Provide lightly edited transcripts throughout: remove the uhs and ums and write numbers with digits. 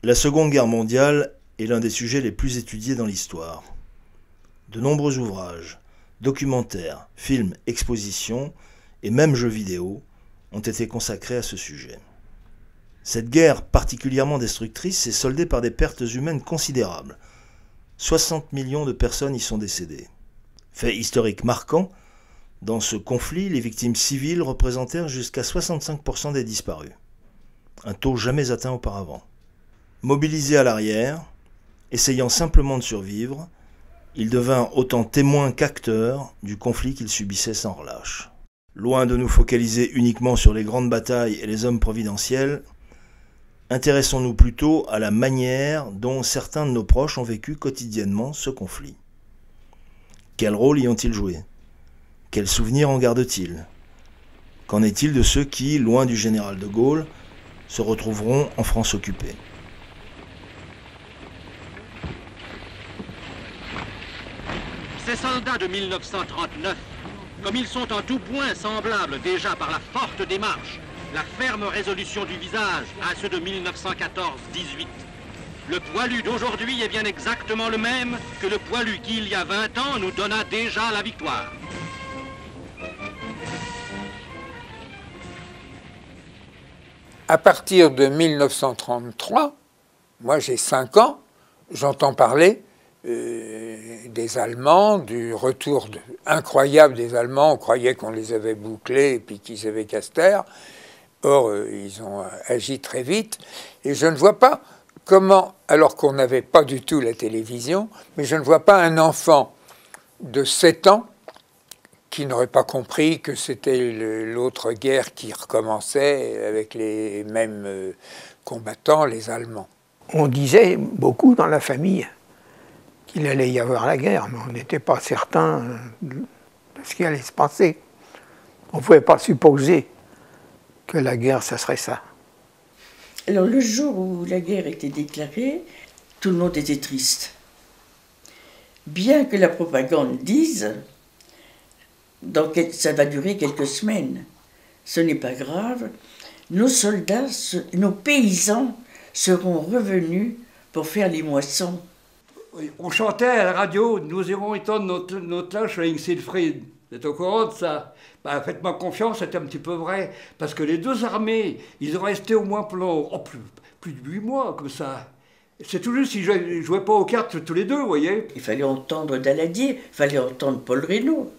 La Seconde Guerre mondiale est l'un des sujets les plus étudiés dans l'histoire. De nombreux ouvrages, documentaires, films, expositions et même jeux vidéo ont été consacrés à ce sujet. Cette guerre particulièrement destructrice s'est soldée par des pertes humaines considérables. 60 millions de personnes y sont décédées. Fait historique marquant, dans ce conflit, les victimes civiles représentèrent jusqu'à 65% des disparus. Un taux jamais atteint auparavant. Mobilisés à l'arrière, essayant simplement de survivre, ils devinrent autant témoins qu'acteurs du conflit qu'ils subissaient sans relâche. Loin de nous focaliser uniquement sur les grandes batailles et les hommes providentiels, intéressons-nous plutôt à la manière dont certains de nos proches ont vécu quotidiennement ce conflit. Quel rôle y ont-ils joué ? Quels souvenirs en gardent-ils ? Qu'en est-il de ceux qui, loin du général de Gaulle, se retrouveront en France occupée ? Ces soldats de 1939, comme ils sont en tout point semblables déjà par la forte démarche, la ferme résolution du visage à ceux de 1914-18, le poilu d'aujourd'hui est bien exactement le même que le poilu qui, il y a 20 ans, nous donna déjà la victoire. À partir de 1933, moi j'ai 5 ans, j'entends parler des Allemands, du retour incroyable des Allemands. On croyait qu'on les avait bouclés et puis qu'ils avaient casse terre. Or, ils ont agi très vite. Et je ne vois pas comment, alors qu'on n'avait pas du tout la télévision, mais je ne vois pas un enfant de 7 ans qui n'aurait pas compris que c'était l'autre guerre qui recommençait avec les mêmes combattants, les Allemands. On disait beaucoup dans la famille qu'il allait y avoir la guerre, mais on n'était pas certain de ce qui allait se passer. On ne pouvait pas supposer que la guerre, ça serait ça. Alors le jour où la guerre était déclarée, tout le monde était triste. Bien que la propagande dise ça va durer quelques semaines. Ce n'est pas grave. Nos soldats, nos paysans seront revenus pour faire les moissons. On chantait à la radio, nous irons étendre notre tâche avec Siegfried. Vous êtes au courant de ça? Ben, faites-moi confiance, c'est un petit peu vrai. Parce que les deux armées, ils ont resté au moins pendant plus de 8 mois, comme ça. C'est tout juste, ils ne jouaient pas aux cartes tous les deux, vous voyez. Il fallait entendre Daladier, il fallait entendre Paul Reynaud.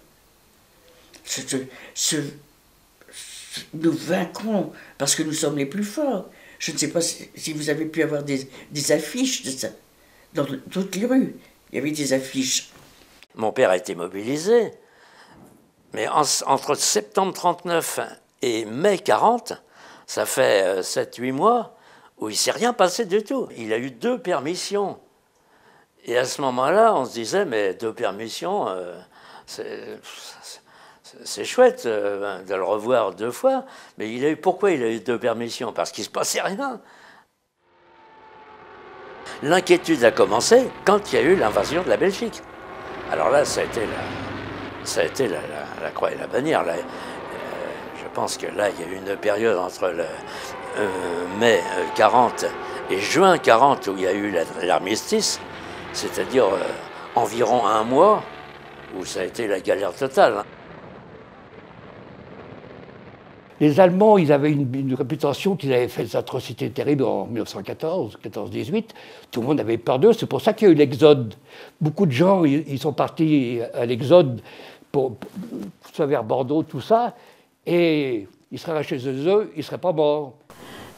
Nous vaincrons parce que nous sommes les plus forts. Je ne sais pas si vous avez pu avoir des affiches de ça. Dans toutes les rues, il y avait des affiches. Mon père a été mobilisé, mais entre septembre 39 et mai 40, ça fait 7-8 mois où il ne s'est rien passé du tout. Il a eu 2 permissions. Et à ce moment-là, on se disait, mais 2 permissions, c'est chouette de le revoir 2 fois, mais pourquoi il a eu 2 permissions? Parce qu'il ne se passait rien. L'inquiétude a commencé quand il y a eu l'invasion de la Belgique. Alors là, ça a été la croix et la bannière. Là, je pense que là, il y a eu une période entre mai 40 et juin 40 où il y a eu l'armistice, c'est-à-dire environ 1 mois où ça a été la galère totale. Les Allemands, ils avaient une réputation qu'ils avaient fait des atrocités terribles en 1914, 14-18. Tout le monde avait peur d'eux. C'est pour ça qu'il y a eu l'exode. Beaucoup de gens, ils sont partis à l'exode, soit vers Bordeaux, tout ça, et ils seraient restés chez eux, ils ne seraient pas morts.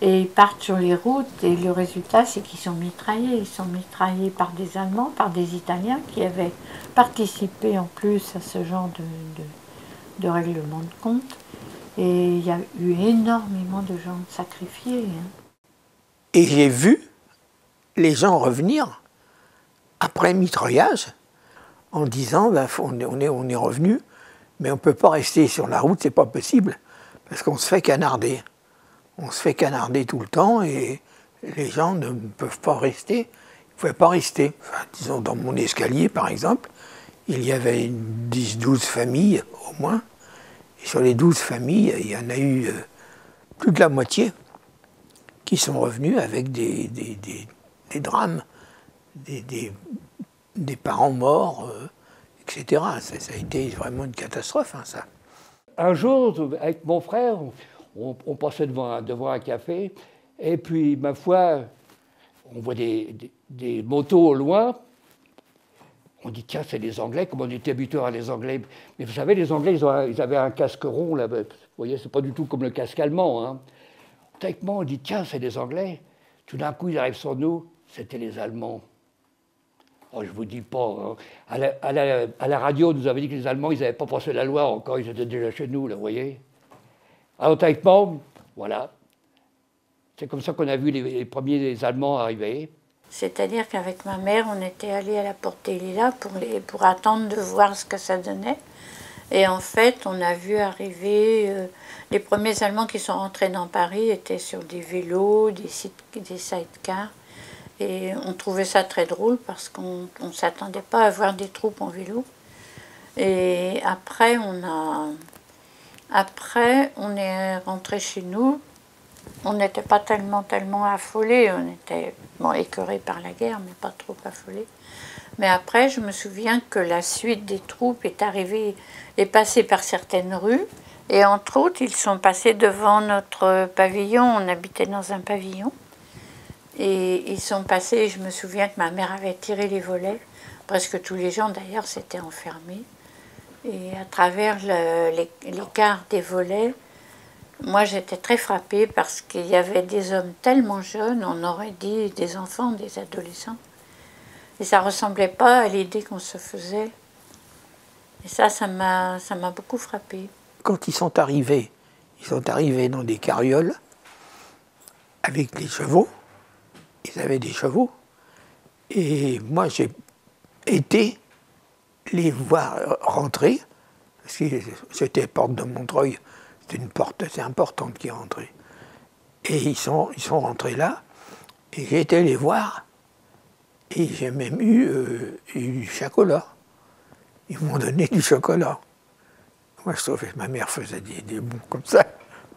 Et ils partent sur les routes, et le résultat, c'est qu'ils sont mitraillés. Ils sont mitraillés par des Allemands, par des Italiens qui avaient participé en plus à ce genre de règlement de compte. Et il y a eu énormément de gens sacrifiés. Et j'ai vu les gens revenir après le mitraillage en disant on est revenu, mais on ne peut pas rester sur la route, c'est pas possible, parce qu'on se fait canarder. On se fait canarder tout le temps et les gens ne peuvent pas rester. Ils ne pouvaient pas rester. Enfin, disons, dans mon escalier, par exemple, il y avait 10-12 familles au moins. Et sur les 12 familles, il y en a eu plus de la moitié qui sont revenus avec des drames, des parents morts, etc. Ça a été vraiment une catastrophe, hein, ça. Un jour, avec mon frère, on passait devant un café, et puis, ma foi, on voit des motos au loin. On dit, tiens, c'est les Anglais, comme on était habitué à les Anglais. Mais vous savez, les Anglais, ils avaient un casque rond, là. Vous voyez, c'est pas du tout comme le casque allemand. Hein. Techniquement, on dit, tiens, c'est les Anglais. Tout d'un coup, ils arrivent sur nous, c'était les Allemands. Oh, je vous dis pas. Hein. À la radio, on nous avait dit que les Allemands, ils n'avaient pas passé la loi encore, ils étaient déjà chez nous, là, vous voyez. Alors, techniquement, voilà. C'est comme ça qu'on a vu les premiers Allemands arriver. C'est-à-dire qu'avec ma mère, on était allés à la Porte des Lilas pour attendre de voir ce que ça donnait. Et en fait, on a vu arriver... les premiers Allemands qui sont rentrés dans Paris étaient sur des vélos, des sidecars. Et on trouvait ça très drôle parce qu'on ne s'attendait pas à voir des troupes en vélo. Et après, on est rentré chez nous. On n'était pas tellement affolés. On était écœurés par la guerre, mais pas trop affolés. Mais après, je me souviens que la suite des troupes est passée par certaines rues. Et entre autres, ils sont passés devant notre pavillon. On habitait dans un pavillon. Et ils sont passés, je me souviens que ma mère avait tiré les volets. Presque tous les gens, d'ailleurs, s'étaient enfermés. Et à travers l'écart des volets, moi, j'étais très frappée parce qu'il y avait des hommes tellement jeunes, on aurait dit des enfants, des adolescents. Et ça ne ressemblait pas à l'idée qu'on se faisait. Et ça m'a beaucoup frappée. Quand ils sont arrivés dans des carrioles avec des chevaux. Ils avaient des chevaux. Et moi, j'ai été les voir rentrer, parce que c'était porte de Montreuil, c'est une porte assez importante qui est rentrée. Et ils sont rentrés là, et j'ai été les voir, et j'ai même eu du chocolat. Ils m'ont donné du chocolat. Moi, je trouvais que ma mère faisait des bons comme ça,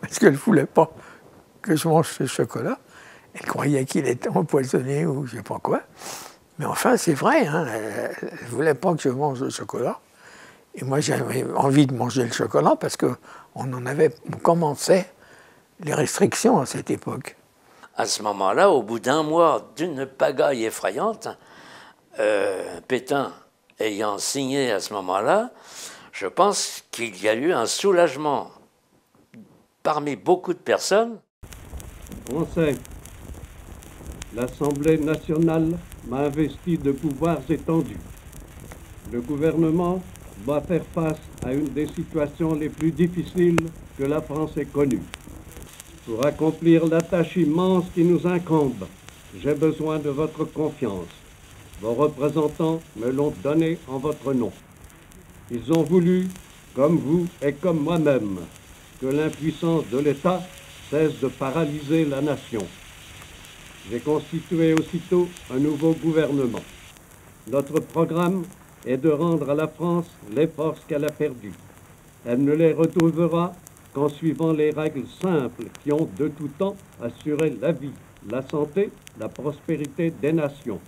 parce qu'elle ne voulait pas que je mange ce chocolat. Elle croyait qu'il était empoisonné ou je ne sais pas quoi. Mais enfin, c'est vrai, hein, elle ne voulait pas que je mange le chocolat. Et moi, j'avais envie de manger le chocolat parce qu'on commençait les restrictions à cette époque. À ce moment-là, au bout d'un mois d'une pagaille effrayante, Pétain ayant signé à ce moment-là, je pense qu'il y a eu un soulagement parmi beaucoup de personnes. Français, l'Assemblée nationale m'a investi de pouvoirs étendus. Le gouvernement doit faire face à une des situations les plus difficiles que la France ait connues. Pour accomplir la tâche immense qui nous incombe, j'ai besoin de votre confiance. Vos représentants me l'ont donnée en votre nom. Ils ont voulu, comme vous et comme moi-même, que l'impuissance de l'État cesse de paralyser la nation. J'ai constitué aussitôt un nouveau gouvernement. Notre programme est de rendre à la France les forces qu'elle a perdues. Elle ne les retrouvera qu'en suivant les règles simples qui ont de tout temps assuré la vie, la santé, la prospérité des nations.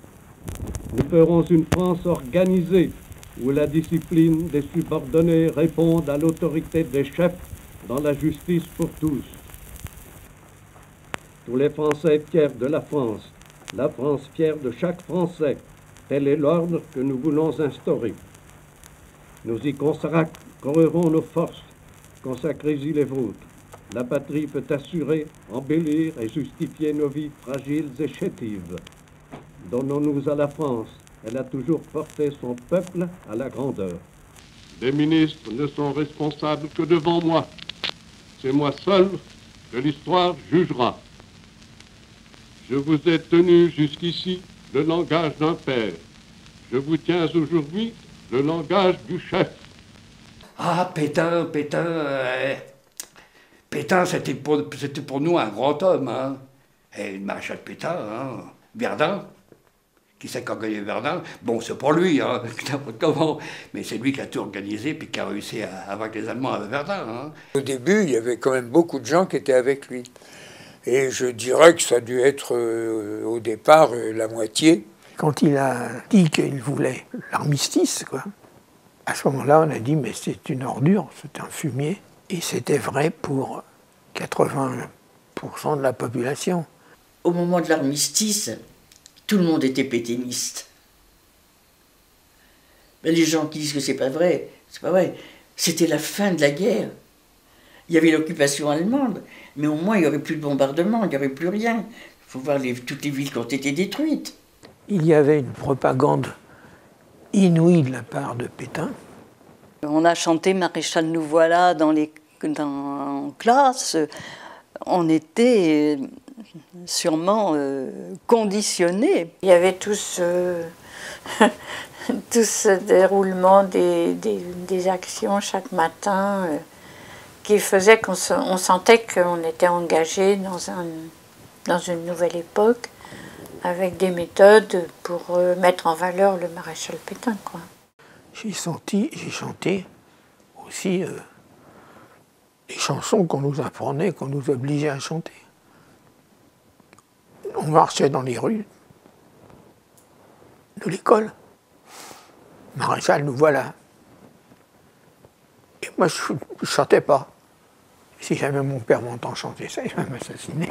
Nous ferons une France organisée où la discipline des subordonnés réponde à l'autorité des chefs dans la justice pour tous. Tous les Français fiers de la France fière de chaque Français, tel est l'ordre que nous voulons instaurer. Nous y consacrerons nos forces, consacrez-y les vôtres. La patrie peut assurer, embellir et justifier nos vies fragiles et chétives. Donnons-nous à la France, elle a toujours porté son peuple à la grandeur. Les ministres ne sont responsables que devant moi. C'est moi seul que l'histoire jugera. Je vous ai tenu jusqu'ici le langage d'un père. Je vous tiens aujourd'hui le langage du chef. Ah, Pétain, c'était pour nous un grand homme. Hein. Et le maréchal Pétain, hein. Verdun, qui s'est organisé Verdun. Bon, c'est pour lui, hein, comment, mais c'est lui qui a tout organisé puis qui a réussi à vaincre les Allemands à Verdun. Hein. Au début, il y avait quand même beaucoup de gens qui étaient avec lui. Et je dirais que ça a dû être au départ la moitié. Quand il a dit qu'il voulait l'armistice, quoi, à ce moment-là, on a dit mais c'est une ordure, c'est un fumier. Et c'était vrai pour 80% de la population. Au moment de l'armistice, tout le monde était pétainiste. Mais les gens qui disent que c'est pas vrai, c'est pas vrai. C'était la fin de la guerre. Il y avait l'occupation allemande, mais au moins il n'y aurait plus de bombardements, il n'y aurait plus rien. Il faut voir toutes les villes qui ont été détruites. Il y avait une propagande inouïe de la part de Pétain. On a chanté Maréchal nous voilà dans classe. On était sûrement conditionnés. Il y avait tout ce déroulement des actions chaque matin qui faisait qu'on sentait qu'on était engagé dans une nouvelle époque avec des méthodes pour mettre en valeur le maréchal Pétain, quoi. J'ai chanté aussi les chansons qu'on nous apprenait, qu'on nous obligeait à chanter. On marchait dans les rues de l'école. Maréchal, nous voilà. Et moi, je ne chantais pas. Si jamais mon père m'entend chanter ça, il va m'assassiner.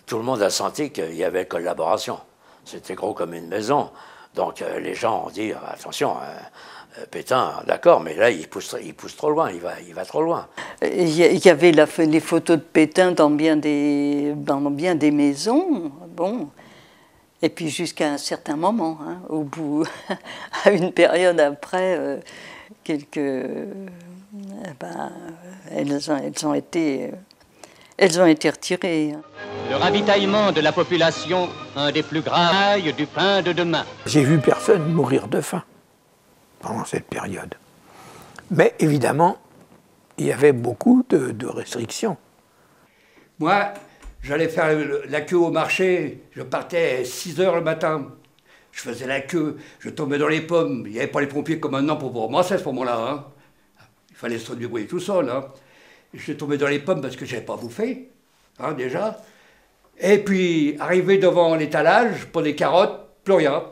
Tout le monde a senti qu'il y avait collaboration. C'était gros comme une maison. Donc les gens ont dit, attention, Pétain, d'accord, mais là, il pousse trop loin, il va trop loin. Il y avait les photos de Pétain dans bien des maisons, bon. Et puis jusqu'à un certain moment, hein, au bout, à une période après, elles ont été retirées. Le ravitaillement de la population, un des plus graves du pain de demain. J'ai vu personne mourir de faim pendant cette période. Mais évidemment, il y avait beaucoup de restrictions. Moi, j'allais faire la queue au marché, je partais à 6 h le matin. Je faisais la queue, je tombais dans les pommes. Il n'y avait pas les pompiers comme maintenant pour ramasser à ce moment-là. Hein. Il fallait se débrouiller tout seul. Hein. Je tombais dans les pommes parce que je n'avais pas bouffé, hein, déjà. Et puis, arrivé devant l'étalage, pour des carottes, plus rien.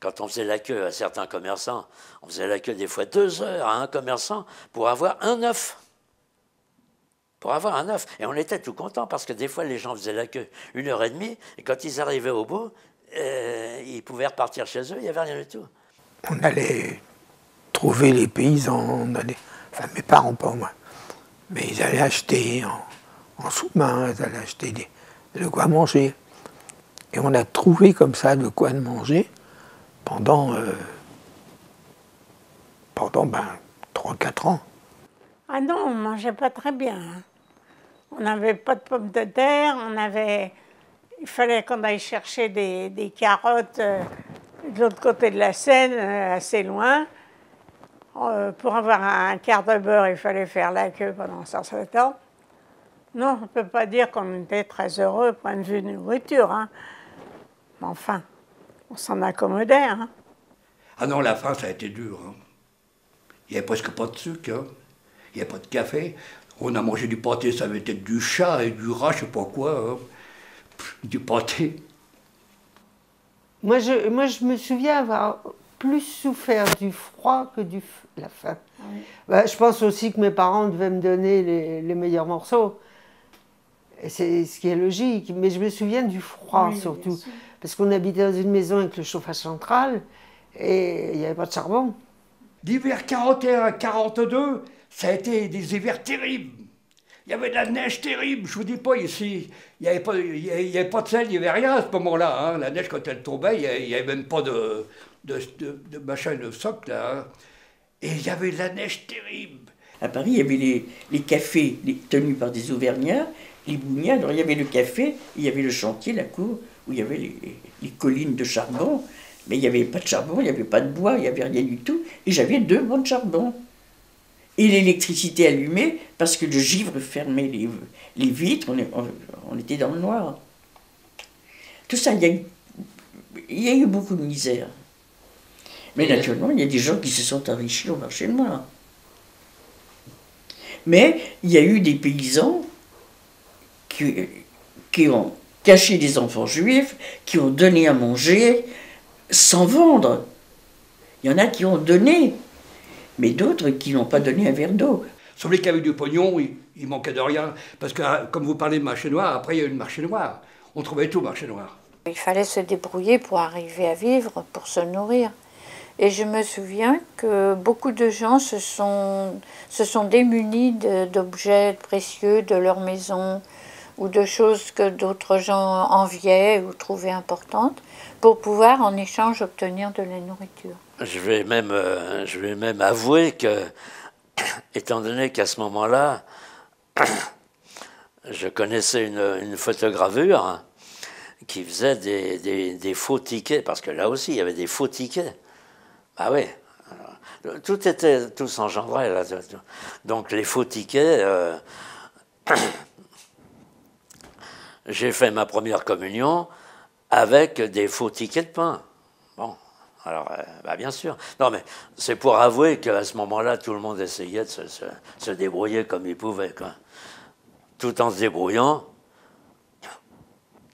Quand on faisait la queue à certains commerçants, on faisait la queue des fois 2 heures à un commerçant pour avoir un œuf. Pour avoir un œuf. Et on était tout contents parce que des fois, les gens faisaient la queue 1h30 et quand ils arrivaient au bout, ils pouvaient repartir chez eux, il n'y avait rien du tout. On allait trouver les paysans, enfin mes parents, pas moi, mais ils allaient acheter en sous-main, ils allaient acheter de quoi manger. Et on a trouvé comme ça de quoi manger pendant 3-4 ans. Ah non, on ne mangeait pas très bien. On n'avait pas de pommes de terre, il fallait qu'on aille chercher des carottes de l'autre côté de la Seine, assez loin. Pour avoir un quart de beurre, il fallait faire la queue pendant 107 ans. Non, on ne peut pas dire qu'on était très heureux au point de vue de nourriture. Hein. Mais enfin, on s'en accommodait. Hein. Ah non, la fin, ça a été dur. Hein. Il n'y avait presque pas de sucre. Hein. Il n'y avait pas de café. On a mangé du pâté, ça avait été du chat et du rat, je ne sais pas quoi. Hein. Du pâté. Moi, je me souviens avoir plus souffert du froid que de la faim. Oui. Bah, je pense aussi que mes parents devaient me donner les meilleurs morceaux. C'est ce qui est logique. Mais je me souviens du froid, oui, surtout. Parce qu'on habitait dans une maison avec le chauffage central et il n'y avait pas de charbon. L'hiver 41-42, ça a été des hivers terribles. Il y avait de la neige terrible, je vous dis pas ici. Il n'y avait pas de sel, il n'y avait rien à ce moment-là. Hein. La neige, quand elle tombait, il n'y avait même pas de machin de socle. Là, hein. Et il y avait de la neige terrible. À Paris, il y avait les cafés tenus par des Auvergnats, les bougnats. Alors il y avait le café, il y avait le chantier, la cour, où il y avait les collines de charbon. Mais il n'y avait pas de charbon, il n'y avait pas de bois, il n'y avait rien du tout. Et j'avais 2 bancs de charbon. Et l'électricité allumée, parce que le givre fermait les vitres, on était dans le noir. Tout ça, il y a eu beaucoup de misère. Mais naturellement, il y a des gens qui se sont enrichis au marché noir. Mais il y a eu des paysans qui ont caché des enfants juifs, qui ont donné à manger sans vendre. Il y en a qui ont donné, mais d'autres qui n'ont pas donné un verre d'eau. Celui qui avait du pognon, il manquait de rien. Parce que, comme vous parlez de marché noir, après il y a eu le marché noir. On trouvait tout au marché noir. Il fallait se débrouiller pour arriver à vivre, pour se nourrir. Et je me souviens que beaucoup de gens se sont démunis d'objets précieux de leur maison ou de choses que d'autres gens enviaient ou trouvaient importantes pour pouvoir en échange obtenir de la nourriture. Je vais même avouer que, étant donné qu'à ce moment-là, je connaissais une photogravure qui faisait des faux tickets, parce que là aussi il y avait des faux tickets. Ah oui, tout s'engendrait là. Donc les faux tickets, j'ai fait ma première communion avec des faux tickets de pain. Bon, alors, bien sûr. Non, mais c'est pour avouer qu'à ce moment-là, tout le monde essayait de se débrouiller comme il pouvait, quoi. Tout en se débrouillant.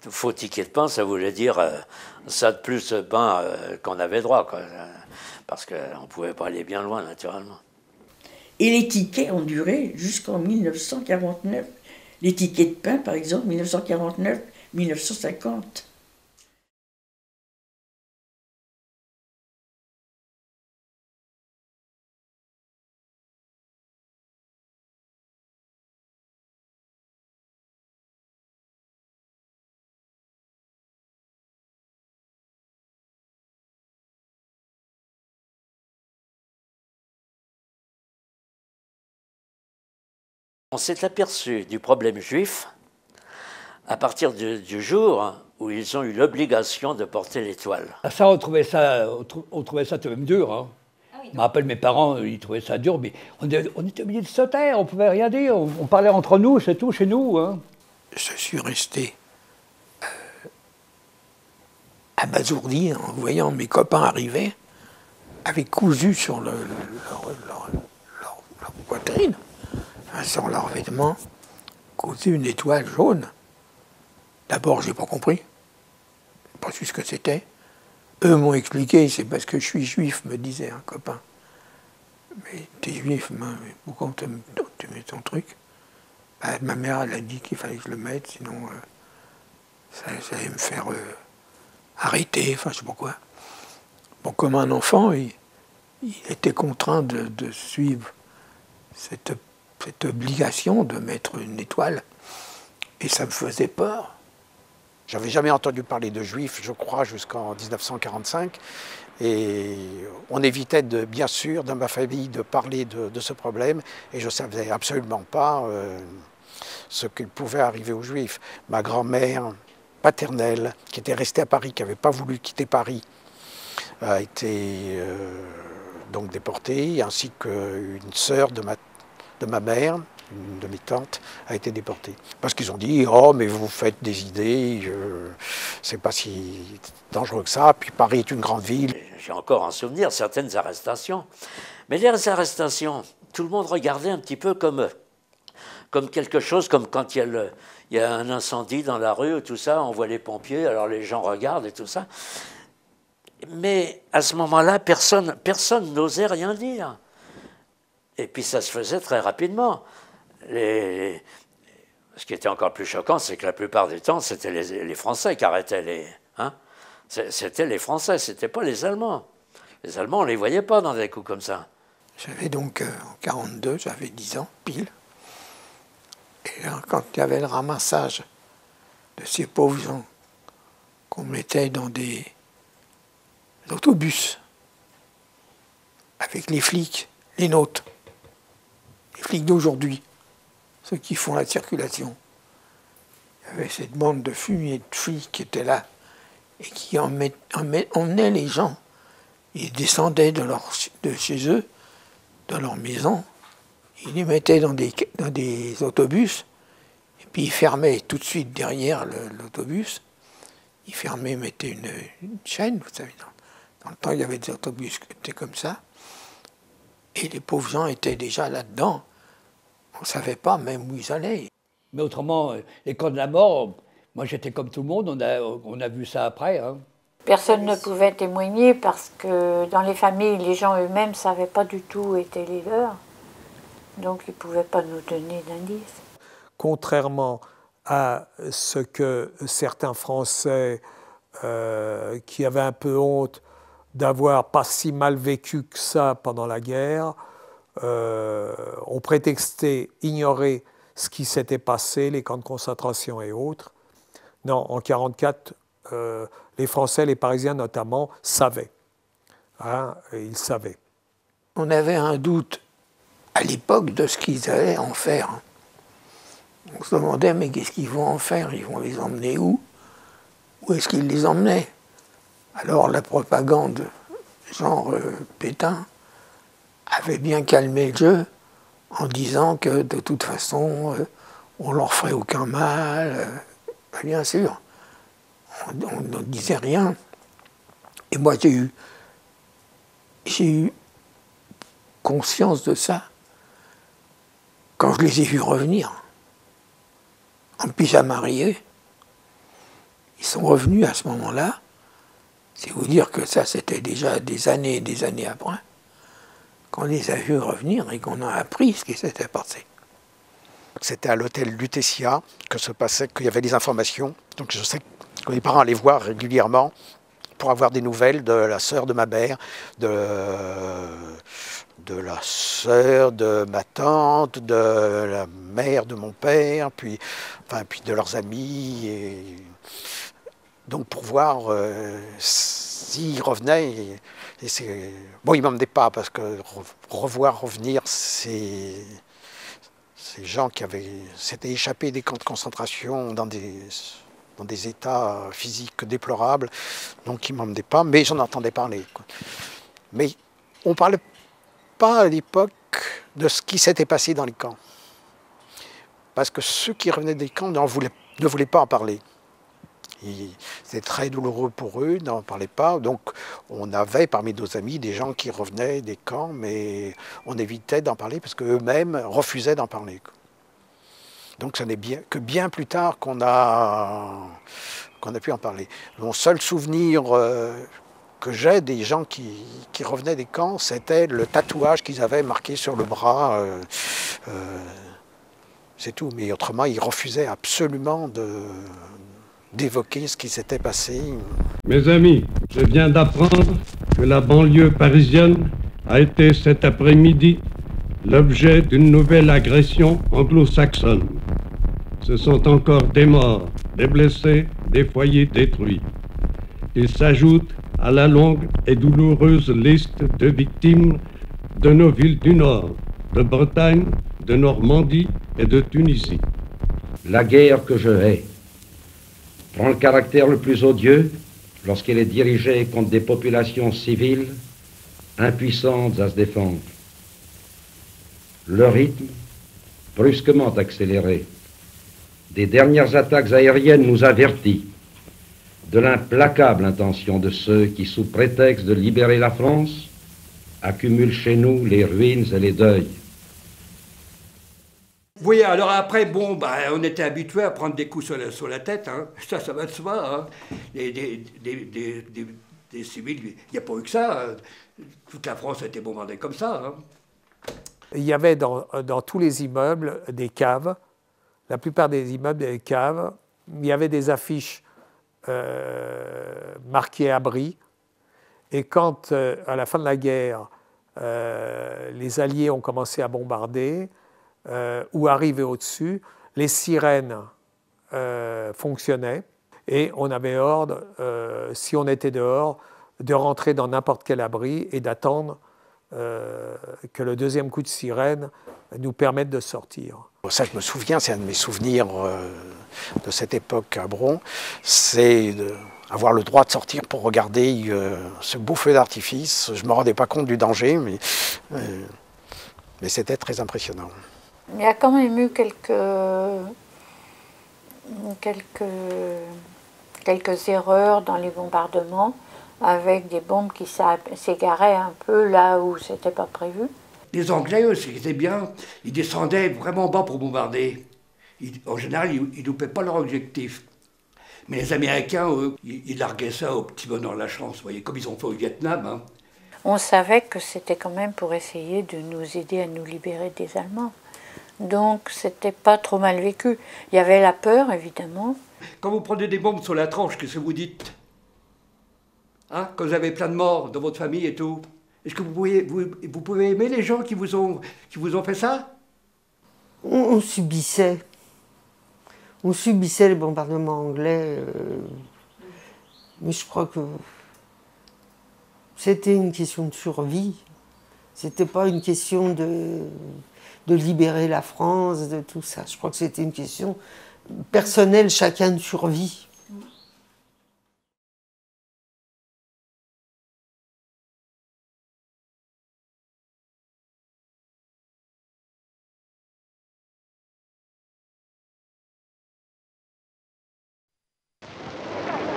Faux ticket de pain, ça voulait dire ça de plus de pain qu'on avait droit, quoi. Parce qu'on ne pouvait pas aller bien loin, naturellement. Et les tickets ont duré jusqu'en 1949. Les tickets de pain, par exemple, 1949-1950. On s'est aperçu du problème juif à partir du jour où ils ont eu l'obligation de porter l'étoile. Ça, on trouvait ça tout de même dur. Hein. Ah oui, je me rappelle, mes parents, ils trouvaient ça dur, mais on était obligés de se taire, on ne pouvait rien dire, on parlait entre nous, c'est tout, chez nous. Hein. Je suis resté abasourdi en voyant mes copains arriver, avec cousu sur leur poitrine, sur leurs vêtements, cousu une étoile jaune. D'abord, j'ai pas compris. Pas su ce que c'était. Eux m'ont expliqué, c'est parce que je suis juif, me disait un copain. Mais t'es juif, mais pourquoi tu mets ton truc? Ma mère, elle a dit qu'il fallait que je le mette, sinon ça allait me faire arrêter, enfin je sais pas quoi. Bon, comme un enfant, il était contraint de suivre cette obligation de mettre une étoile. Et ça me faisait peur. J'avais jamais entendu parler de juifs, je crois, jusqu'en 1945. Et on évitait, bien sûr, dans ma famille, de parler de ce problème. Et je ne savais absolument pas ce qu'il pouvait arriver aux juifs. Ma grand-mère paternelle, qui était restée à Paris, qui n'avait pas voulu quitter Paris, a été donc déportée, ainsi qu'une sœur de ma mère, une de mes tantes, a été déportée. Parce qu'ils ont dit « Oh, mais vous faites des idées, c'est pas si dangereux que ça, puis Paris est une grande ville. » J'ai encore en souvenir certaines arrestations. Mais les arrestations, tout le monde regardait un petit peu comme quelque chose, comme quand il y a un incendie dans la rue, tout ça, on voit les pompiers, alors les gens regardent et tout ça. Mais à ce moment-là, personne n'osait rien dire. Et puis ça se faisait très rapidement. Ce qui était encore plus choquant, c'est que la plupart du temps, c'était les Français qui arrêtaient les... Hein, c'était les Français, c'était pas les Allemands. Les Allemands, on les voyait pas dans des coups comme ça. J'avais donc, en 1942, j'avais 10 ans, pile. Et là, quand il y avait le ramassage de ces pauvres gens qu'on mettait dans des autobus avec les flics, les nôtres, les flics d'aujourd'hui, ceux qui font la circulation. Il y avait cette bande de fumier de flics qui étaient là et qui emmenaient les gens. Ils descendaient de chez eux, dans leur maison, ils les mettaient dans des autobus, et puis ils fermaient tout de suite derrière l'autobus. Ils fermaient, mettaient une chaîne, vous savez. Dans le temps, il y avait des autobus qui étaient comme ça. Et les pauvres gens étaient déjà là-dedans. On ne savait pas même où ils allaient. Mais autrement, les camps de la mort, moi j'étais comme tout le monde, on a vu ça après. Hein. Personne ne pouvait témoigner parce que dans les familles, les gens eux-mêmes ne savaient pas du tout où étaient les leurs. Donc ils ne pouvaient pas nous donner d'indices. Contrairement à ce que certains Français qui avaient un peu honte d'avoir pas si mal vécu que ça pendant la guerre, ont prétexté ignorer ce qui s'était passé, les camps de concentration et autres. Non, en 1944, les Français, les Parisiens notamment, savaient. Hein, ils savaient. On avait un doute à l'époque de ce qu'ils allaient en faire. On se demandait, mais qu'est-ce qu'ils vont en faire? Ils vont les emmener où? Où est-ce qu'ils les emmenaient? Alors la propagande, genre Pétain, avait bien calmé le jeu en disant que de toute façon, on leur ferait aucun mal. Bien sûr, on ne disait rien. Et moi, j'ai eu conscience de ça quand je les ai vus revenir en pyjama rayé. Ils sont revenus à ce moment-là. C'est vous dire que ça, c'était déjà des années et des années après qu'on les a vus revenir et qu'on a appris ce qui s'était passé. C'était à l'hôtel Lutetia que se passait, qu'il y avait des informations. Donc je sais que mes parents allaient voir régulièrement pour avoir des nouvelles de la sœur de ma mère, de la sœur de ma tante, de la mère de mon père, puis de leurs amis. Et donc pour voir s'ils revenaient. Bon, ils ne m'emmenaient pas parce que revenir ces gens qui s'étaient échappés des camps de concentration dans des états physiques déplorables, donc ils ne m'emmenaient pas, mais j'en entendais parler. Quoi. Mais on ne parlait pas à l'époque de ce qui s'était passé dans les camps. Parce que ceux qui revenaient des camps ne voulaient pas en parler. C'était très douloureux pour eux, n'en parlaient pas. Donc on avait parmi nos amis des gens qui revenaient des camps, mais on évitait d'en parler parce qu'eux-mêmes refusaient d'en parler. Donc ce n'est bien plus tard qu'on a pu en parler. Mon seul souvenir que j'ai des gens qui revenaient des camps, c'était le tatouage qu'ils avaient marqué sur le bras. C'est tout, mais autrement, ils refusaient absolument d'évoquer ce qui s'était passé. Mes amis, je viens d'apprendre que la banlieue parisienne a été cet après-midi l'objet d'une nouvelle agression anglo-saxonne. Ce sont encore des morts, des blessés, des foyers détruits. Ils s'ajoutent à la longue et douloureuse liste de victimes de nos villes du Nord, de Bretagne, de Normandie et de Tunisie. La guerre que je hais prend le caractère le plus odieux lorsqu'elle est dirigée contre des populations civiles impuissantes à se défendre. Le rythme, brusquement accéléré, des dernières attaques aériennes nous avertit de l'implacable intention de ceux qui, sous prétexte de libérer la France, accumulent chez nous les ruines et les deuils. Oui, alors après, bon, on était habitués à prendre des coups sur la tête, hein. Ça va de soi. Hein. Des civils, il n'y a pas eu que ça. Hein. Toute la France a été bombardée comme ça. Hein. Il y avait dans tous les immeubles des caves, la plupart des immeubles des caves, il y avait des affiches marquées abri. Et quand, à la fin de la guerre, les Alliés ont commencé à bombarder, ou arriver au-dessus, les sirènes fonctionnaient et on avait ordre, si on était dehors, de rentrer dans n'importe quel abri et d'attendre que le deuxième coup de sirène nous permette de sortir. Ça, je me souviens, c'est un de mes souvenirs de cette époque à Bron, c'est avoir le droit de sortir pour regarder ce beau feu d'artifice. Je ne me rendais pas compte du danger, mais c'était très impressionnant. Il y a quand même eu quelques erreurs dans les bombardements avec des bombes qui s'égaraient un peu là où c'était pas prévu. Les Anglais, eux, c'était bien, ils descendaient vraiment bas pour bombarder. En général, ils ne loupaient pas leur objectif. Mais les Américains, eux, ils larguaient ça au petit bonheur de la chance, vous voyez, comme ils ont fait au Vietnam. Hein. On savait que c'était quand même pour essayer de nous aider à nous libérer des Allemands. Donc, c'était pas trop mal vécu. Il y avait la peur, évidemment. Quand vous prenez des bombes sur la tranche, qu'est-ce que vous dites? Hein? Quand vous avez plein de morts dans votre famille et tout. Est-ce que vous pouvez aimer les gens qui vous ont fait ça? On subissait. On subissait les bombardements anglais. Mais je crois que c'était une question de survie. C'était pas une question de libérer la France, de tout ça. Je crois que c'était une question personnelle, chacun de survie.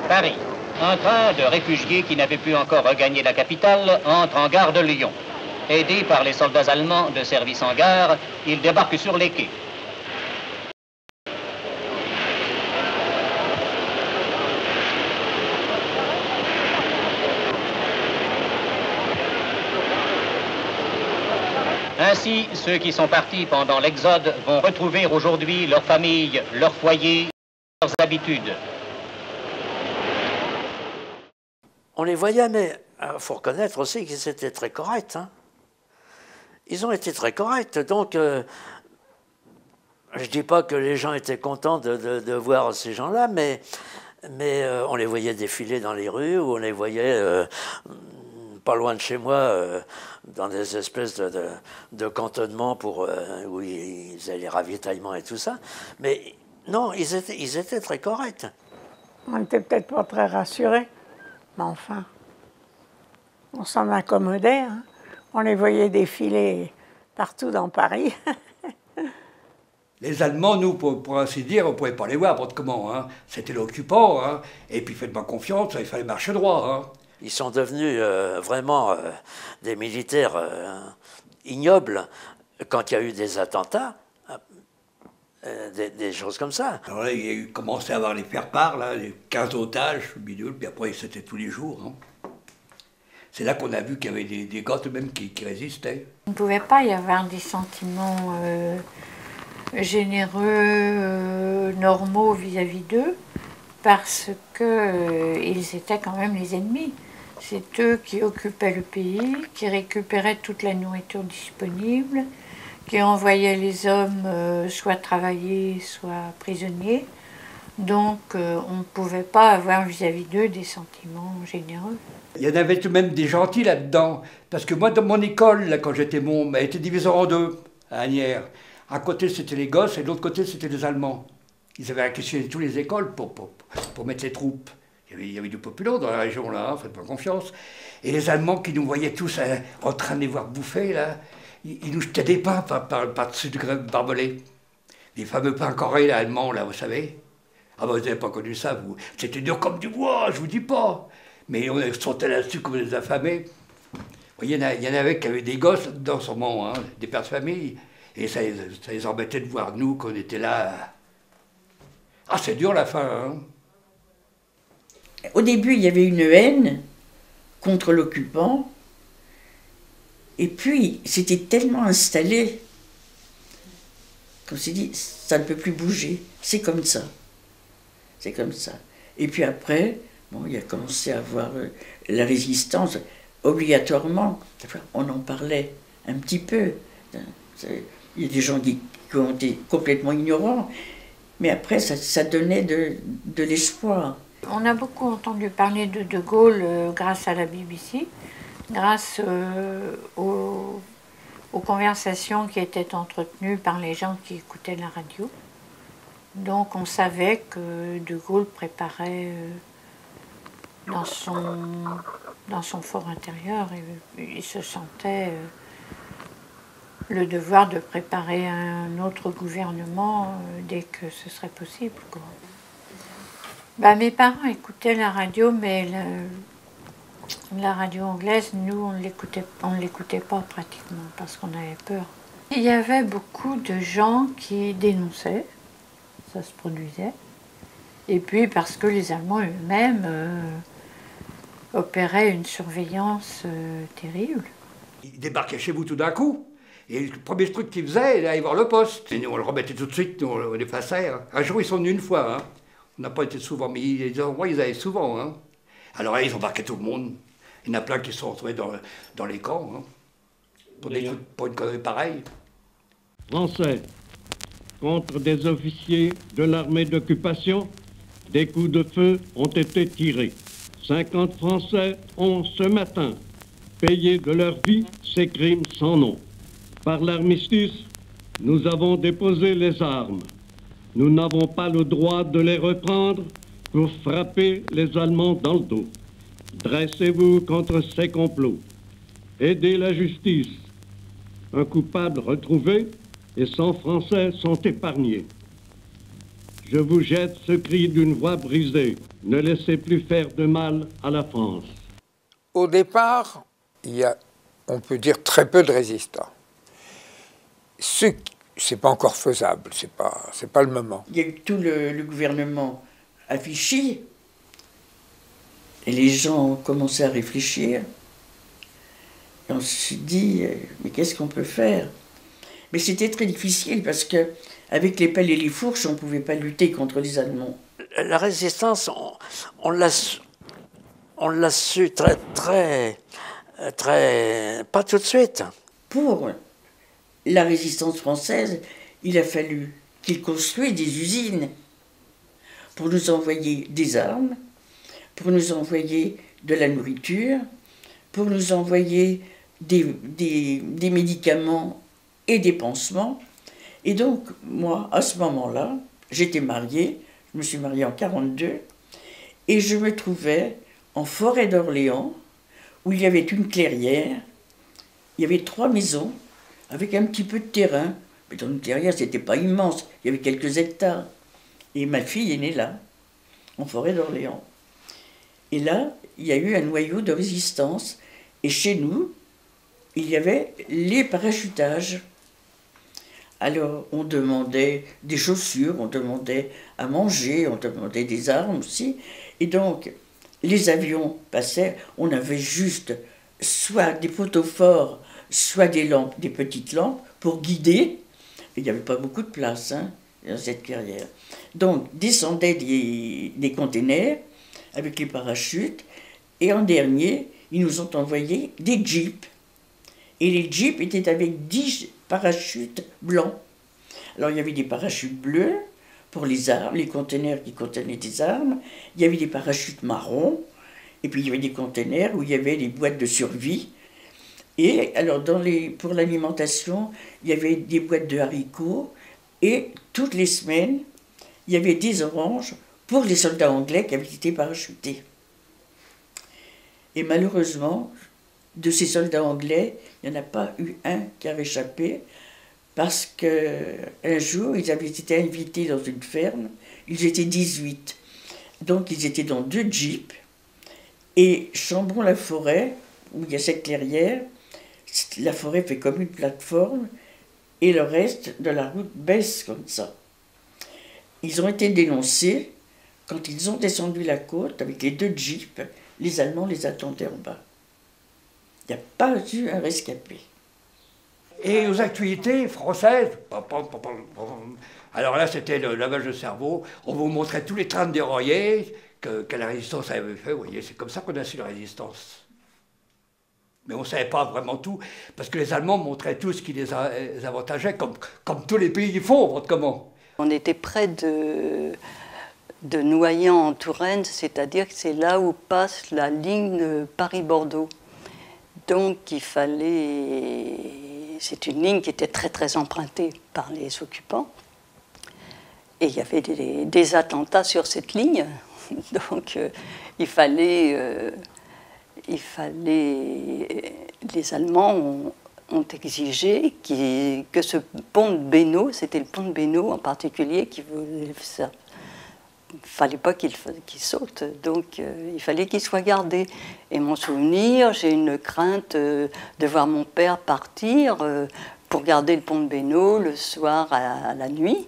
Paris. Un train de réfugiés qui n'avaient pu encore regagner la capitale entre en gare de Lyon. Aidés par les soldats allemands de service en gare, ils débarquent sur les quais. Ainsi, ceux qui sont partis pendant l'Exode vont retrouver aujourd'hui leur famille, leur foyer, leurs habitudes. On les voyait, mais il faut reconnaître aussi qu'ils étaient très corrects. Hein. Ils ont été très corrects, donc je ne dis pas que les gens étaient contents de voir ces gens-là, mais on les voyait défiler dans les rues, ou on les voyait pas loin de chez moi, dans des espèces de cantonnements où ils faisaient les ravitaillements et tout ça. Mais non, ils étaient très corrects. On n'était peut-être pas très rassurés. Mais enfin, on s'en accommodait. Hein. On les voyait défiler partout dans Paris. Les Allemands, nous, pour ainsi dire, on ne pouvait pas les voir, comment. Hein. C'était l'occupant. Hein. Et puis, faites-moi confiance, il fallait marcher droit. Hein. Ils sont devenus vraiment des militaires ignobles quand il y a eu des attentats. Des choses comme ça. Alors là, il y a commencé à avoir les faire-part, là, les 15 otages, bidule, puis après, c'était tous les jours. Hein. C'est là qu'on a vu qu'il y avait des gars tout de même qui résistaient. Il ne pouvait pas y avoir des sentiments généreux, normaux vis-à-vis d'eux, parce qu'ils étaient quand même les ennemis. C'est eux qui occupaient le pays, qui récupéraient toute la nourriture disponible, qui envoyaient les hommes soit travailler, soit prisonniers. Donc on ne pouvait pas avoir vis-à-vis d'eux des sentiments généreux. Il y en avait tout de même des gentils là-dedans. Parce que moi, dans mon école, là, quand j'étais môme, elle était divisée en deux, à Asnières. Un côté, c'était les gosses, et de l'autre côté, c'était les Allemands. Ils avaient réquisitionné toutes les écoles pour mettre les troupes. Il y avait du populaire dans la région, là, faites-moi confiance. Et les Allemands qui nous voyaient tous en train de les voir bouffer, là, ils nous jetaient des pains par-dessus du barbelé. Les fameux pains corés, là, allemands, là, vous savez. Ah ben, vous n'avez pas connu ça, vous. C'était dur comme du bois, je vous dis pas. Mais on sautait là-dessus comme des affamés. Vous voyez, il y en avait qui avaient des gosses dans son monde, hein, des pères de famille. Et ça les embêtait de voir nous, qu'on était là. Ah, c'est dur la fin, hein. Au début, il y avait une haine contre l'occupant. Et puis, c'était tellement installé qu'on s'est dit, ça ne peut plus bouger. C'est comme ça. C'est comme ça. Et puis après, bon, il a commencé à avoir la résistance. Obligatoirement, on en parlait un petit peu. Il y a des gens qui ont été complètement ignorants. Mais après, ça donnait de l'espoir. On a beaucoup entendu parler de De Gaulle grâce à la BBC, grâce aux conversations qui étaient entretenues par les gens qui écoutaient la radio. Donc on savait que De Gaulle préparait dans son fort intérieur, et il se sentait le devoir de préparer un autre gouvernement dès que ce serait possible, quoi. Bah, mes parents écoutaient la radio, mais La radio anglaise, nous, on ne l'écoutait pas pratiquement parce qu'on avait peur. Il y avait beaucoup de gens qui dénonçaient, ça se produisait, et puis parce que les Allemands eux-mêmes opéraient une surveillance terrible. Ils débarquaient chez vous tout d'un coup, et le premier truc qu'ils faisaient, c'était aller voir le poste. Et nous, on le remettait tout de suite, nous, on l'effaçait. Hein. Un jour, ils sont venus une fois, hein. On n'a pas été souvent, mais les endroits, ils allaient souvent. Hein. Alors là, ils embarquaient tout le monde. Il y en a plein qui se sont retrouvés dans les camps, hein, pour une connerie pareille. Français, contre des officiers de l'armée d'occupation, des coups de feu ont été tirés. 50 Français ont, ce matin, payé de leur vie ces crimes sans nom. Par l'armistice, nous avons déposé les armes. Nous n'avons pas le droit de les reprendre pour frapper les Allemands dans le dos. Dressez-vous contre ces complots. Aidez la justice. Un coupable retrouvé et 100 Français sont épargnés. Je vous jette ce cri d'une voix brisée. Ne laissez plus faire de mal à la France. Au départ, il y a, on peut dire, très peu de résistants. C'est pas encore faisable, c'est pas le moment. Il y a eu tout le gouvernement à Vichy, et les gens ont commencé à réfléchir. Et on se dit, mais qu'est-ce qu'on peut faire? Mais c'était très difficile parce que avec les pelles et les fourches, on ne pouvait pas lutter contre les Allemands. La résistance, on l'a su très, pas tout de suite. Pour la résistance française, il a fallu qu'ils construisent des usines pour nous envoyer des armes, pour nous envoyer de la nourriture, pour nous envoyer des médicaments et des pansements. Et donc, moi, à ce moment-là, j'étais mariée, je me suis mariée en 1942, et je me trouvais en forêt d'Orléans, où il y avait une clairière, il y avait 3 maisons, avec un petit peu de terrain. Mais dans une clairière, c'était pas immense, il y avait quelques hectares. Et ma fille est née là, en forêt d'Orléans. Et là, il y a eu un noyau de résistance, et chez nous, il y avait les parachutages. Alors, on demandait des chaussures, on demandait à manger, on demandait des armes aussi. Et donc, les avions passaient, on avait juste soit des poteaux forts, soit des lampes, des petites lampes, pour guider. Il n'y avait pas beaucoup de place dans cette carrière. Donc, descendaient des containers avec les parachutes. Et en dernier, ils nous ont envoyé des jeeps. Et les jeeps étaient avec 10 parachutes blancs. Alors il y avait des parachutes bleus pour les armes, les conteneurs qui contenaient des armes. Il y avait des parachutes marrons. Et puis il y avait des conteneurs où il y avait les boîtes de survie. Et alors pour l'alimentation, il y avait des boîtes de haricots. Et toutes les semaines, il y avait des oranges pour les soldats anglais qui avaient été parachutés. Et malheureusement, de ces soldats anglais, il n'y en a pas eu un qui a réchappé, parce qu'un jour, ils avaient été invités dans une ferme, ils étaient 18. Donc ils étaient dans 2 jeeps, et Chambon-la-Forêt, où il y a cette clairière, la forêt fait comme une plateforme, et le reste de la route baisse comme ça. Ils ont été dénoncés. Quand ils ont descendu la côte avec les 2 jeeps, les Allemands les attendaient en bas. Il n'y a pas eu un rescapé. Et aux actualités françaises, alors là c'était le lavage de cerveau, on vous montrait tous les trains déroyés que la résistance avait fait, vous voyez, c'est comme ça qu'on a su la résistance. Mais on ne savait pas vraiment tout, parce que les Allemands montraient tout ce qui les avantageait, comme tous les pays font, autrement. On était près de Noyant en Touraine, c'est-à-dire que c'est là où passe la ligne Paris-Bordeaux. Donc il fallait... C'est une ligne qui était très très empruntée par les occupants. Et il y avait des attentats sur cette ligne. Donc il fallait... Les Allemands ont exigé que ce pont de Bénaud, c'était le pont de Bénaud en particulier qui voulait fallait pas qu'il saute, donc il fallait qu'il soit gardé. Et mon souvenir, j'ai une crainte de voir mon père partir pour garder le pont de Bénaud le soir à la nuit.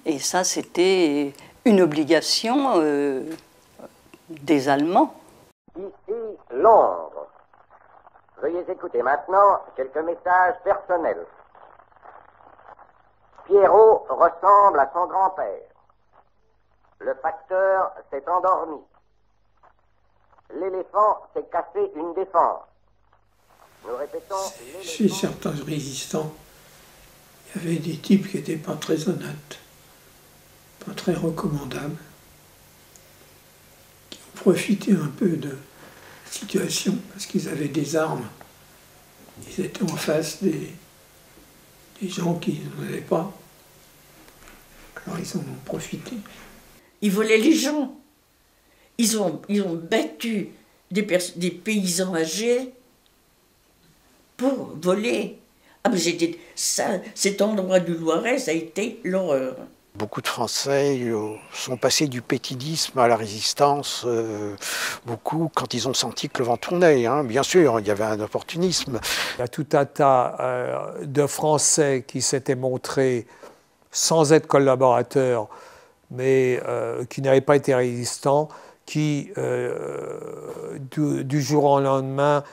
Et ça, c'était une obligation des Allemands. Ici, Londres. Veuillez écouter maintenant quelques messages personnels. Pierrot ressemble à son grand-père. Le facteur s'est endormi. L'éléphant s'est cassé une défense. Nous répétons... Chez certains résistants, il y avait des types qui n'étaient pas très honnêtes, pas très recommandables, qui profitaient un peu de la situation parce qu'ils avaient des armes. Ils étaient en face des gens qui n'en avaient pas. Alors ils en ont profité. Ils volaient les gens. Ils ont battu des paysans âgés pour voler. Ah, mais cet endroit du Loiret, ça a été l'horreur. Beaucoup de Français sont passés du pétinisme à la résistance, beaucoup quand ils ont senti que le vent tournait. Hein. Bien sûr, il y avait un opportunisme. Il y a tout un tas de Français qui s'étaient montrés sans être collaborateurs, mais qui n'avaient pas été résistants, qui, du jour au lendemain,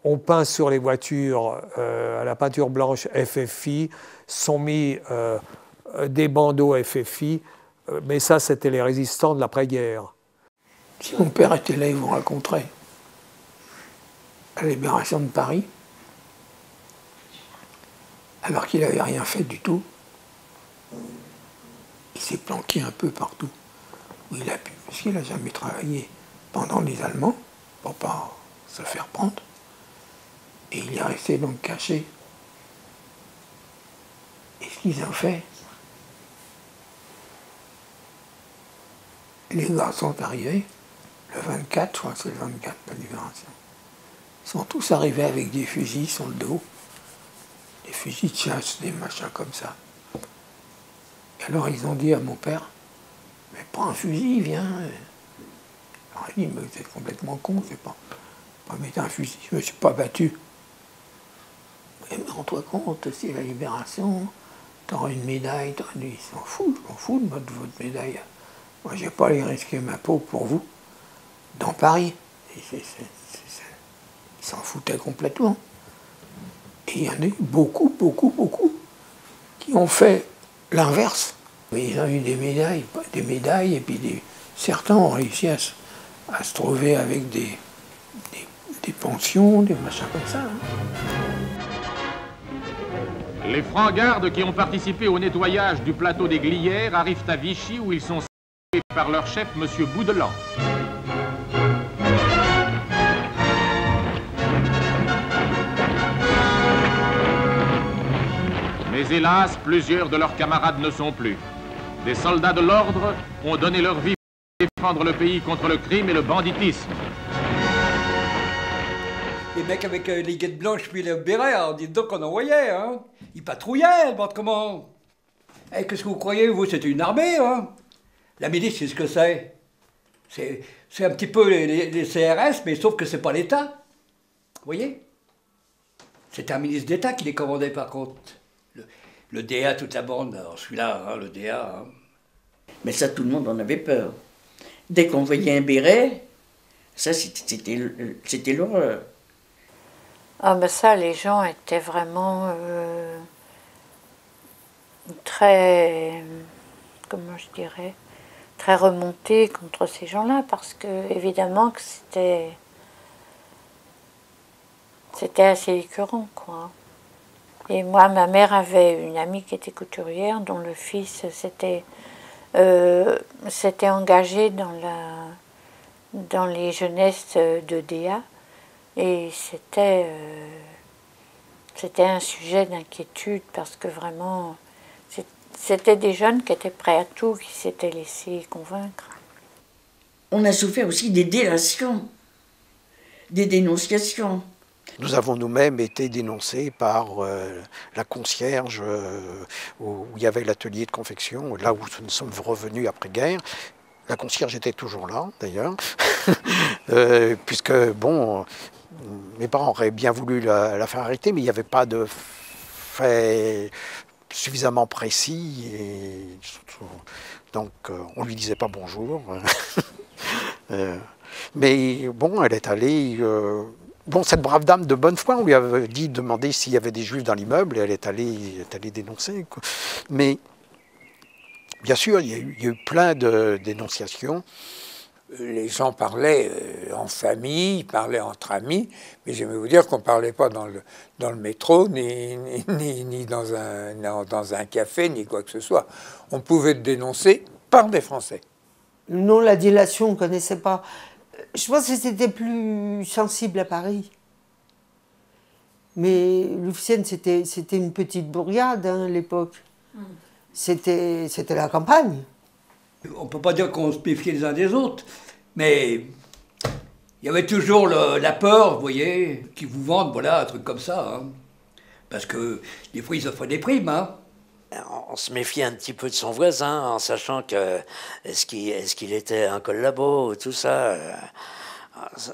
ont peint sur les voitures à la peinture blanche FFI, sont mis des bandeaux FFI, mais ça, c'était les résistants de l'après-guerre. Si mon père était là, il vous raconterait la libération de Paris, alors qu'il n'avait rien fait du tout. Il s'est planqué un peu partout où il a pu, parce qu'il n'a jamais travaillé pendant les Allemands, pour ne pas se faire prendre. Et il est resté donc caché. Et ce qu'ils ont fait, les gars sont arrivés, le 24, je crois que c'est le 24, la libération. Ils sont tous arrivés avec des fusils sur le dos, des fusils de chasse, des machins comme ça. Et alors ils ont dit à mon père, mais prends un fusil, viens. Alors il dit, mais vous êtes complètement con, c'est pas mettre un fusil, je me suis pas battu. Mais rends-toi compte, c'est la libération, t'auras une médaille, ils s'en foutent, je m'en fous de votre médaille. Moi, je n'ai pas allé risquer ma peau pour vous, dans Paris. Ils s'en foutaient complètement. Et il y en a eu beaucoup, qui ont fait l'inverse. Ils ont eu des médailles, et puis certains ont réussi à se trouver avec des pensions, des machins comme ça. Les francs-gardes qui ont participé au nettoyage du plateau des Glières arrivent à Vichy où ils sont salués par leur chef, M. Boudelan. Mais hélas, plusieurs de leurs camarades ne sont plus. Des soldats de l'ordre ont donné leur vie pour défendre le pays contre le crime et le banditisme. Les mecs avec les guettes blanches puis le béret, on dit donc qu'on en voyait, hein. Ils patrouillaient, le comment. Eh, qu'est-ce que vous croyez, vous, c'était une armée, hein. La milice, c'est ce que c'est. C'est un petit peu les CRS, mais sauf que c'est pas l'État. Vous voyez? C'était un ministre d'État qui les commandait, par contre. Le DA, toute la bande, alors celui-là, hein, le DA. Hein. Mais ça, tout le monde en avait peur. Dès qu'on voyait un béret, ça, c'était l'horreur. Ah ben ça, les gens étaient vraiment très, comment je dirais, très remontés contre ces gens-là, parce que évidemment que c'était assez écœurant, quoi. Et moi, ma mère avait une amie qui était couturière, dont le fils s'était engagé dans les jeunesses de DA. Et c'était un sujet d'inquiétude parce que vraiment, c'était des jeunes qui étaient prêts à tout, qui s'étaient laissés convaincre. On a souffert aussi des délations, des dénonciations. Nous avons nous-mêmes été dénoncés par la concierge où il y avait l'atelier de confection, là où nous sommes revenus après-guerre. La concierge était toujours là, d'ailleurs, puisque, bon, mes parents auraient bien voulu la faire arrêter, mais il n'y avait pas de fait suffisamment précis, et donc on ne lui disait pas bonjour. Mais bon, elle est allée... bon, cette brave dame de bonne foi, on lui avait dit, demander s'il y avait des juifs dans l'immeuble, et elle est allée dénoncer, quoi. Mais... bien sûr, il y a eu plein de dénonciations. Les gens parlaient en famille, parlaient entre amis, mais j'aimais vous dire qu'on ne parlait pas dans le métro, ni dans un café, ni quoi que ce soit. On pouvait dénoncer par des Français. Non, la délation, on ne connaissait pas. Je pense que c'était plus sensible à Paris. Mais Louveciennes, c'était une petite bourgade hein, à l'époque. C'était la campagne. On ne peut pas dire qu'on se méfiait les uns des autres, mais il y avait toujours la peur, vous voyez, qu'ils vous vendent, voilà, un truc comme ça. Hein. Parce que des fois, ils offrent des primes. Hein. On se méfiait un petit peu de son voisin, en sachant que est-ce qu'il était un collabo, tout ça.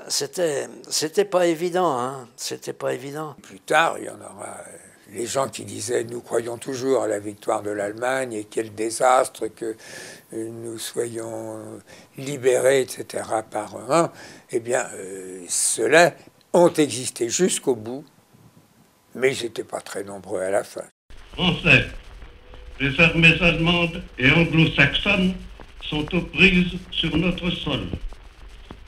C'était pas évident, hein. C'était pas évident. Plus tard, il y en aura... les gens qui disaient « nous croyons toujours à la victoire de l'Allemagne et quel désastre que nous soyons libérés, etc. par un », eh bien, ceux-là ont existé jusqu'au bout, mais ils n'étaient pas très nombreux à la fin. Français, les armées allemandes et anglo-saxonnes sont aux prises sur notre sol.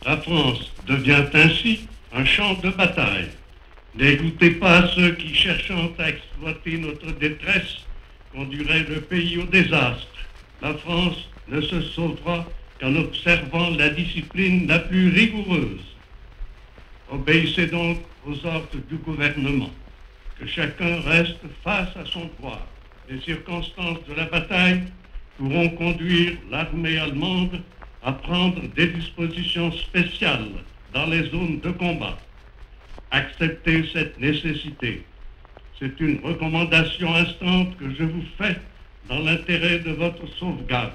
La France devient ainsi un champ de bataille. N'écoutez pas ceux qui, cherchant à exploiter notre détresse, conduiraient le pays au désastre. La France ne se sauvera qu'en observant la discipline la plus rigoureuse. Obéissez donc aux ordres du gouvernement. Que chacun reste face à son droit. Les circonstances de la bataille pourront conduire l'armée allemande à prendre des dispositions spéciales dans les zones de combat. Acceptez cette nécessité. C'est une recommandation instante que je vous fais dans l'intérêt de votre sauvegarde.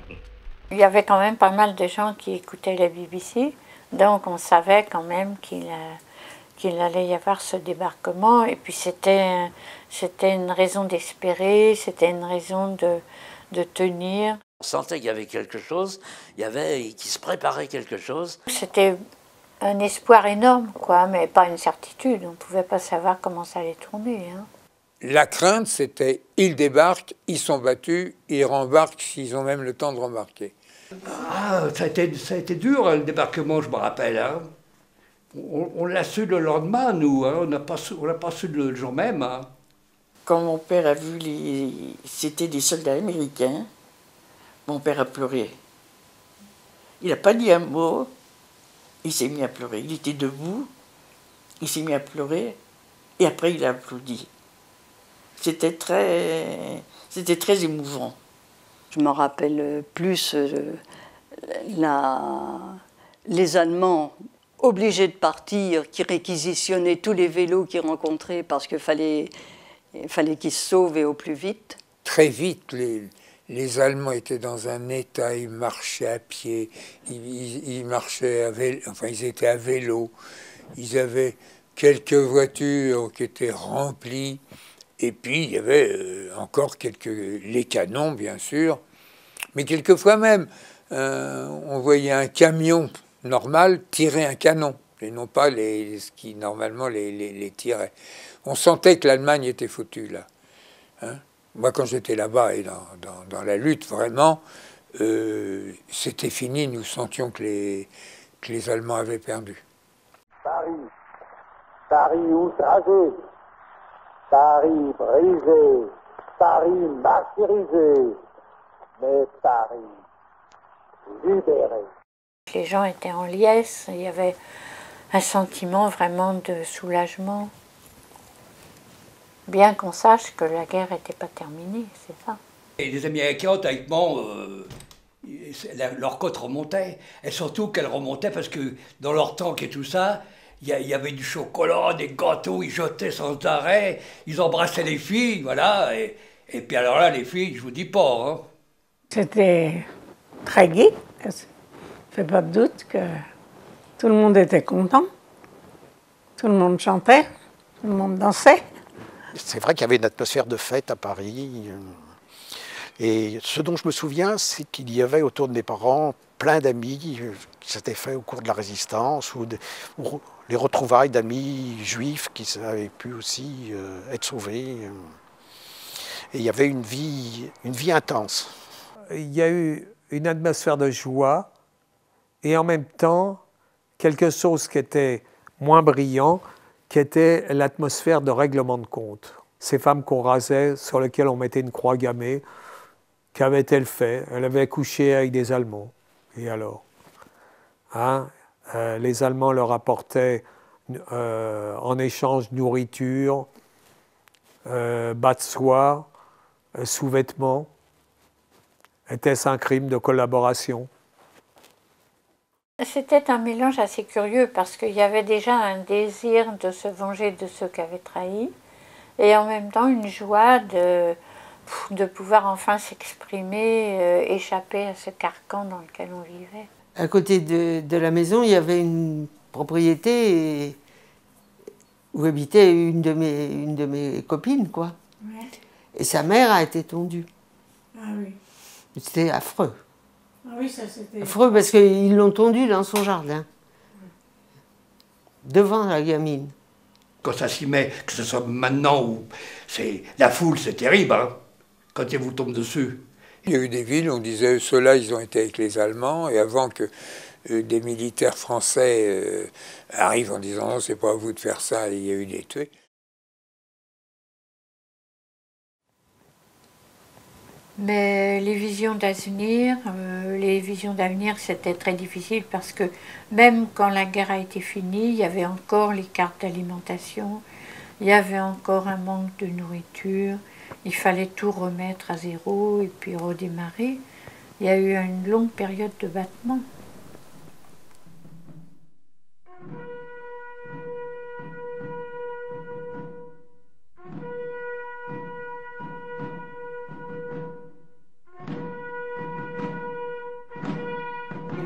Il y avait quand même pas mal de gens qui écoutaient la BBC, donc on savait quand même qu'il allait y avoir ce débarquement, et puis c'était une raison d'espérer, c'était une raison de tenir. On sentait qu'il y avait quelque chose, qu'il se préparait quelque chose. C'était un espoir énorme, quoi, mais pas une certitude. On ne pouvait pas savoir comment ça allait tourner. Hein. La crainte, c'était ils débarquent, ils sont battus, ils rembarquent s'ils ont même le temps de rembarquer. Ah, ça a été dur, le débarquement, je me rappelle. Hein. On l'a su le lendemain, nous. Hein. On n'a pas su le jour même. Hein. Quand mon père a vu c'était des soldats américains, mon père a pleuré. Il n'a pas dit un mot. Il s'est mis à pleurer. Il était debout, il s'est mis à pleurer, et après il a applaudi. C'était très émouvant. Je me rappelle plus les Allemands obligés de partir, qui réquisitionnaient tous les vélos qu'ils rencontraient parce qu'il fallait qu'ils se sauvent et au plus vite. Très vite, les Allemands étaient dans un état, ils marchaient à pied, ils marchaient à vélo, enfin ils étaient à vélo, ils avaient quelques voitures qui étaient remplies, et puis il y avait encore les canons bien sûr, mais quelquefois même on voyait un camion normal tirer un canon, et non pas ce qui normalement les tirait. On sentait que l'Allemagne était foutue là. Hein? Moi, quand j'étais là-bas et dans la lutte, vraiment, c'était fini. Nous sentions que les Allemands avaient perdu. Paris outragé, Paris brisé, Paris martyrisé, mais Paris libéré. Les gens étaient en liesse, il y avait un sentiment vraiment de soulagement. Bien qu'on sache que la guerre n'était pas terminée, c'est ça. Et les Américains, théoriquement, leur côte remontait. Et surtout qu'elle remontait parce que dans leurs tanks et tout ça, Il y avait du chocolat, des gâteaux, ils jetaient sans arrêt, ils embrassaient les filles, voilà. Et puis alors là, les filles, je vous dis pas. Hein. C'était très gai. Il ne fait pas de doute que tout le monde était content. Tout le monde chantait, tout le monde dansait. C'est vrai qu'il y avait une atmosphère de fête à Paris. Et ce dont je me souviens, c'est qu'il y avait autour de mes parents plein d'amis qui s'étaient faits au cours de la Résistance, ou les retrouvailles d'amis juifs qui avaient pu aussi être sauvés. Et il y avait une vie intense. Il y a eu une atmosphère de joie et en même temps quelque chose qui était moins brillant, qui était l'atmosphère de règlement de compte. Ces femmes qu'on rasait, sur lesquelles on mettait une croix gammée, qu'avait-elle fait? Elle avait couché avec des Allemands. Et alors hein? Les Allemands leur apportaient en échange nourriture, bas de soie, sous-vêtements. Était-ce un crime de collaboration? C'était un mélange assez curieux parce qu'il y avait déjà un désir de se venger de ceux qui avaient trahi et en même temps une joie de pouvoir enfin s'exprimer, échapper à ce carcan dans lequel on vivait. À côté de la maison, il y avait une propriété où habitait une de mes copines, quoi. Ouais. Et sa mère a été tondue. Ah oui. C'était affreux. Ah oui, ça c'était... Affreux parce qu'ils l'ont tondue dans son jardin. Devant la gamine. Quand ça s'y met, que ce soit maintenant ou... La foule, c'est terrible, hein, quand ils vous tombent dessus. Il y a eu des villes où on disait ceux-là, ils ont été avec les Allemands, et avant que des militaires français arrivent en disant non, c'est pas à vous de faire ça, il y a eu des tués. Mais les visions d'avenir, c'était très difficile parce que même quand la guerre a été finie, il y avait encore les cartes d'alimentation, il y avait encore un manque de nourriture, il fallait tout remettre à zéro et puis redémarrer. Il y a eu une longue période de battement.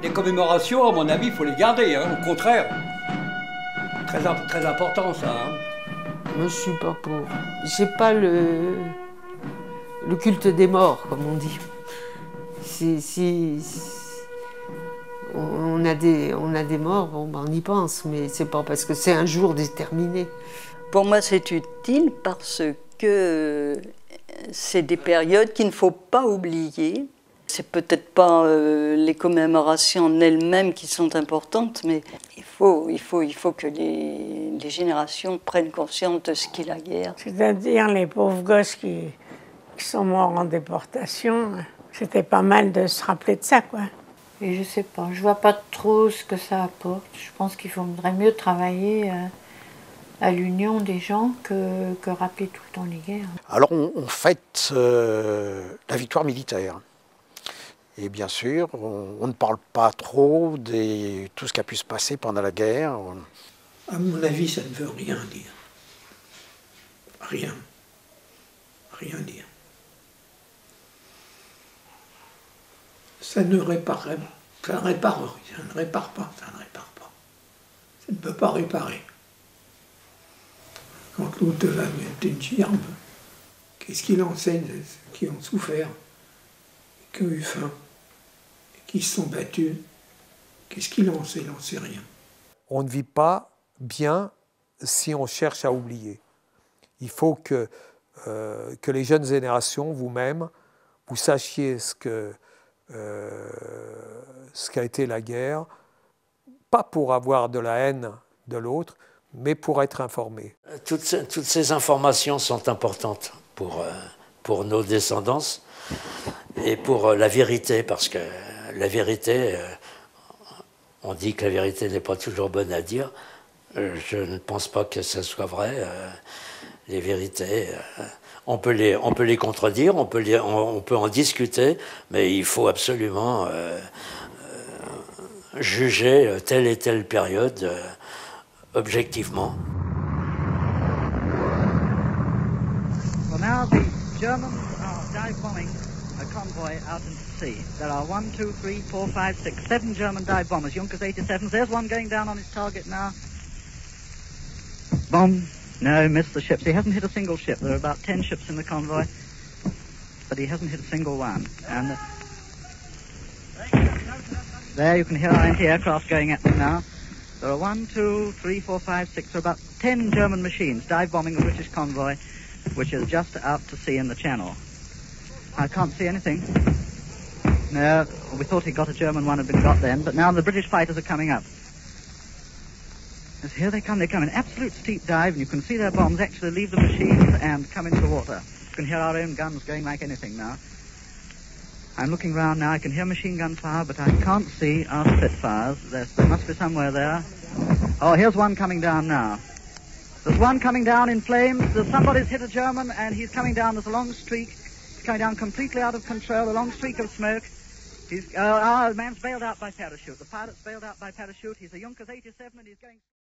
Les commémorations, à mon avis, il faut les garder, hein, au contraire. Très important, ça. Hein. Moi, je suis pas pour. J'ai pas le culte des morts, comme on dit. On a des morts, bon, ben, on y pense, mais c'est pas parce que c'est un jour déterminé. Pour moi, c'est utile parce que c'est des périodes qu'il ne faut pas oublier. C'est peut-être pas les commémorations en elles-mêmes qui sont importantes, mais il faut que les générations prennent conscience de ce qu'est la guerre. C'est-à-dire les pauvres gosses qui sont morts en déportation, c'était pas mal de se rappeler de ça, quoi. Et je sais pas, je vois pas trop ce que ça apporte. Je pense qu'il faudrait mieux travailler à l'union des gens que rappeler tout le temps les guerres. Alors on fête la victoire militaire. Et bien sûr, on ne parle pas trop de tout ce qui a pu se passer pendant la guerre. À mon avis, ça ne veut rien dire. Rien dire. Ça ne répare rien. Ça ne répare rien. Ça ne répare pas. Ça ne peut pas réparer. Quand l'autre va mettre une gerbe, qu'est-ce qu'il enseigne à ceux qui ont souffert, qui ont eu faim, qui se sont battus? Qu'est-ce qu'il en sait? Il n'en sait rien. On ne vit pas bien si on cherche à oublier. Il faut que les jeunes générations, vous-même, vous sachiez ce qu'a été la guerre, pas pour avoir de la haine de l'autre, mais pour être informé. Toutes ces informations sont importantes pour nos descendants et pour la vérité, parce que la vérité, on dit que la vérité n'est pas toujours bonne à dire. Je ne pense pas que ce soit vrai. Les vérités, on peut les contredire, on peut en discuter, mais il faut absolument juger telle et telle période objectivement. Well, now the Germans are dive bombing a convoy out into sea. There are 1, 2, 3, 4, 5, 6, 7 German dive bombers, Junkers 87s. There's one going down on his target now. Bomb. No, missed the ships. He hasn't hit a single ship. There are about 10 ships in the convoy, but he hasn't hit a single one. And there you can hear our anti-aircraft going at them now. There are 1, 2, 3, 4, 5, 6, there are about 10 German machines dive bombing a British convoy, which is just out to sea in the Channel. I can't see anything. No, we thought he got a German one had been got then, but now the British fighters are coming up. Yes, here they come an absolute steep dive, and you can see their bombs actually leave the machines and come into the water. You can hear our own guns going like anything now. I'm looking round now, I can hear machine gun fire, but I can't see our Spitfires. There must be somewhere there. Oh, here's one coming down now. There's one coming down in flames. Somebody's hit a German, and he's coming down. There's a long streak. He's coming down completely out of control, a long streak of smoke. The man's bailed out by parachute. The pilot's bailed out by parachute. He's a Junkers 87, and he's going...